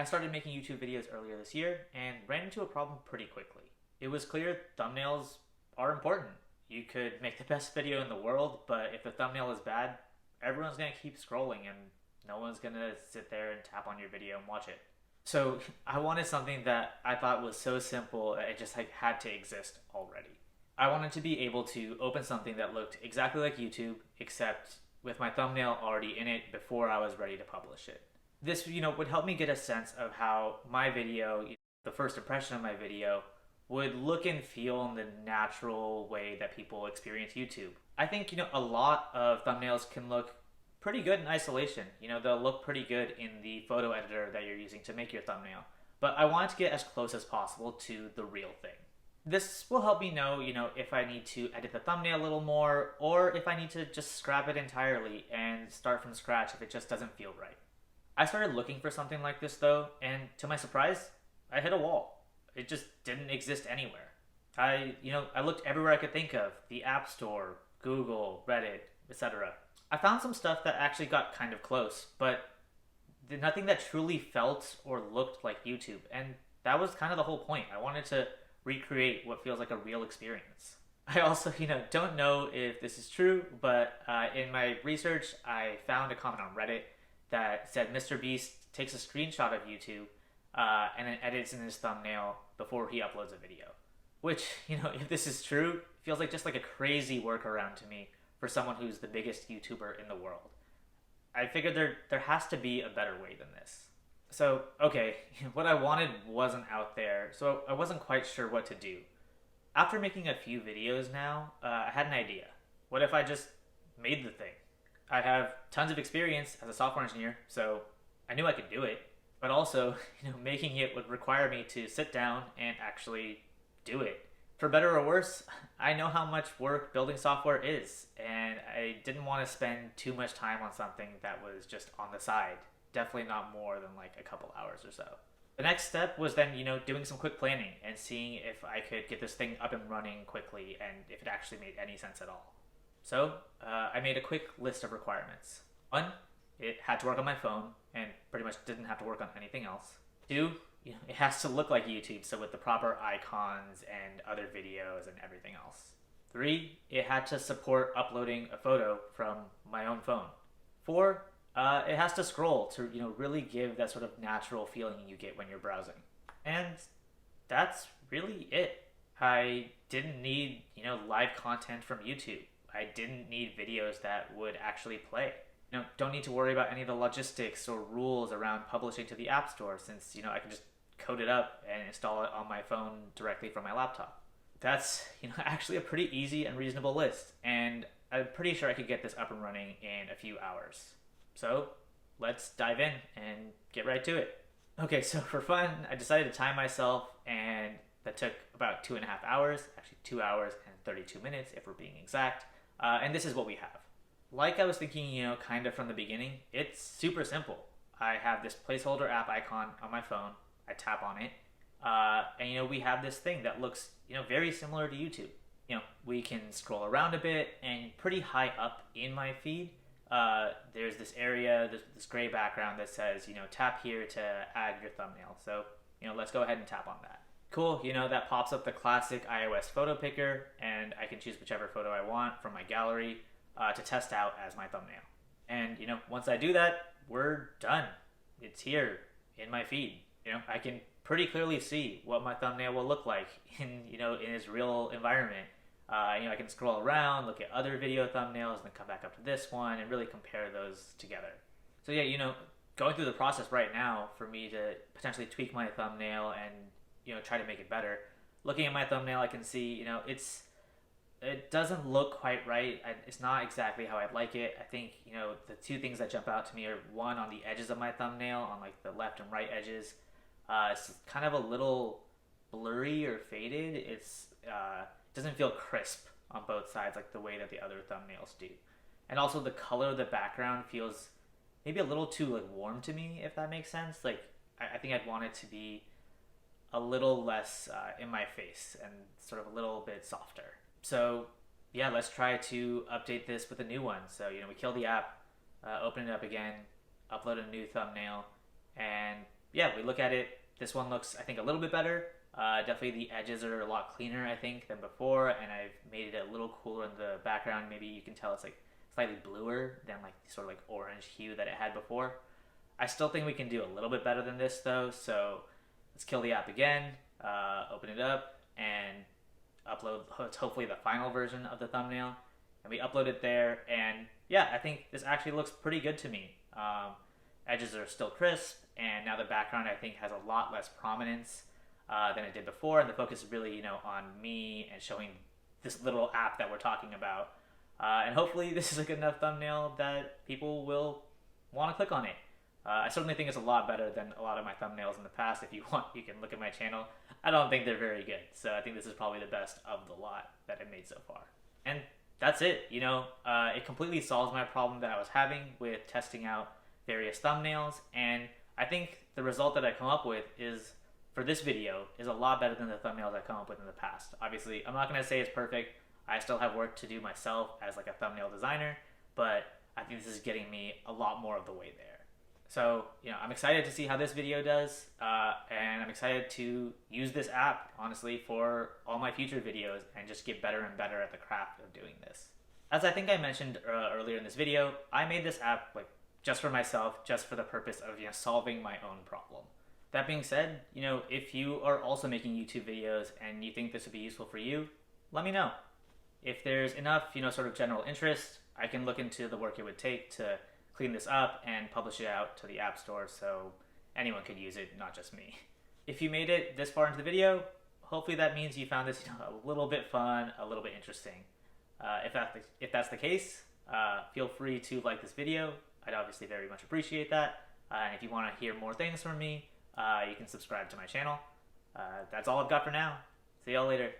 I started making YouTube videos earlier this year and ran into a problem pretty quickly. It was clear thumbnails are important. You could make the best video in the world, but if the thumbnail is bad, everyone's going to keep scrolling and no one's going to sit there and tap on your video and watch it. So I wanted something that I thought was so simple that it just had to exist already. I wanted to be able to open something that looked exactly like YouTube, except with my thumbnail already in it before I was ready to publish it. This, would help me get a sense of how my video, the first impression of my video, would look and feel in the natural way that people experience YouTube. I think, a lot of thumbnails can look pretty good in isolation. They'll look pretty good in the photo editor that you're using to make your thumbnail. But I wanted to get as close as possible to the real thing. This will help me know, if I need to edit the thumbnail a little more, or if I need to just scrap it entirely and start from scratch if it just doesn't feel right. I started looking for something like this though, and to my surprise, I hit a wall. It just didn't exist anywhere. I looked everywhere I could think of, the App Store, Google, Reddit, etc. I found some stuff that actually got kind of close, but nothing that truly felt or looked like YouTube, and that was kind of the whole point. I wanted to recreate what feels like a real experience. I also, don't know if this is true, but in my research, I found a comment on Reddit that said Mr. Beast takes a screenshot of YouTube and then edits in his thumbnail before he uploads a video. Which, if this is true, feels like just like a crazy workaround to me for someone who's the biggest YouTuber in the world. I figured there has to be a better way than this. So, okay, what I wanted wasn't out there, so I wasn't quite sure what to do. After making a few videos now, I had an idea. What if I just made the thing? I have tons of experience as a software engineer, so I knew I could do it. But also, making it would require me to sit down and actually do it. For better or worse, I know how much work building software is, and I didn't want to spend too much time on something that was just on the side. Definitely not more than like a couple hours or so. The next step was then, doing some quick planning and seeing if I could get this thing up and running quickly and if it actually made any sense at all. So I made a quick list of requirements. 1, it had to work on my phone and pretty much didn't have to work on anything else. 2, it has to look like YouTube, so with the proper icons and other videos and everything else. 3, it had to support uploading a photo from my own phone. 4, it has to scroll to really give that sort of natural feeling you get when you're browsing. And that's really it. I didn't need live content from YouTube. I didn't need videos that would actually play. Don't need to worry about any of the logistics or rules around publishing to the App Store, since I can just code it up and install it on my phone directly from my laptop. That's actually a pretty easy and reasonable list, and I'm pretty sure I could get this up and running in a few hours. So let's dive in and get right to it. Okay, so for fun, I decided to time myself, and that took about 2.5 hours, actually 2 hours and 32 minutes if we're being exact. And this is what we have. Like I was thinking, kind of from the beginning, it's super simple. I have this placeholder app icon on my phone. I tap on it. And, we have this thing that looks, very similar to YouTube. We can scroll around a bit, and pretty high up in my feed, there's this area, this gray background that says, tap here to add your thumbnail. So, let's go ahead and tap on that. Cool, that pops up the classic iOS photo picker, and I can choose whichever photo I want from my gallery to test out as my thumbnail. And, once I do that, we're done. It's here in my feed. I can pretty clearly see what my thumbnail will look like in its real environment. I can scroll around, look at other video thumbnails, and then come back up to this one and really compare those together. So yeah, going through the process right now for me to potentially tweak my thumbnail and try to make it better. Looking at my thumbnail, I can see it doesn't look quite right. It's not exactly how I'd like it. I think the two things that jump out to me are, one, on the edges of my thumbnail, on like the left and right edges. It's kind of a little blurry or faded. It's doesn't feel crisp on both sides like the way that the other thumbnails do. And also the color of the background feels maybe a little too warm to me, if that makes sense. I think I'd want it to be a little less in my face and sort of a little bit softer. So yeah, let's try to update this with a new one. So we kill the app, open it up again, upload a new thumbnail, and yeah, we look at it. This one looks, I think, a little bit better. Definitely the edges are a lot cleaner, I think, than before, and I've made it a little cooler in the background. Maybe you can tell it's like slightly bluer than like the sort of like orange hue that it had before. I still think we can do a little bit better than this though, so let's kill the app again, open it up, and upload hopefully the final version of the thumbnail. And we upload it there, and yeah, I think this actually looks pretty good to me. Edges are still crisp, and now the background I think has a lot less prominence than it did before, and the focus is really, on me and showing this little app that we're talking about. And hopefully this is a good enough thumbnail that people will want to click on it. I certainly think it's a lot better than a lot of my thumbnails in the past. If you want, you can look at my channel. I don't think they're very good, so I think this is probably the best of the lot that I've made so far. And that's it. It completely solves my problem that I was having with testing out various thumbnails, and I think the result that I come up with is, for this video, is a lot better than the thumbnails I come up with in the past. Obviously, I'm not going to say it's perfect. I still have work to do myself as like a thumbnail designer, but I think this is getting me a lot more of the way there. So, I'm excited to see how this video does, and I'm excited to use this app, honestly, for all my future videos and just get better and better at the craft of doing this. As I think I mentioned earlier in this video, I made this app just for myself, just for the purpose of solving my own problem. That being said, if you are also making YouTube videos and you think this would be useful for you, let me know. If there's enough, sort of general interest, I can look into the work it would take to clean this up and publish it out to the App Store so anyone could use it, not just me. If you made it this far into the video, hopefully that means you found this a little bit fun, a little bit interesting. If that's the case, feel free to like this video. I'd obviously very much appreciate that. And if you want to hear more things from me, you can subscribe to my channel. That's all I've got for now. See y'all later.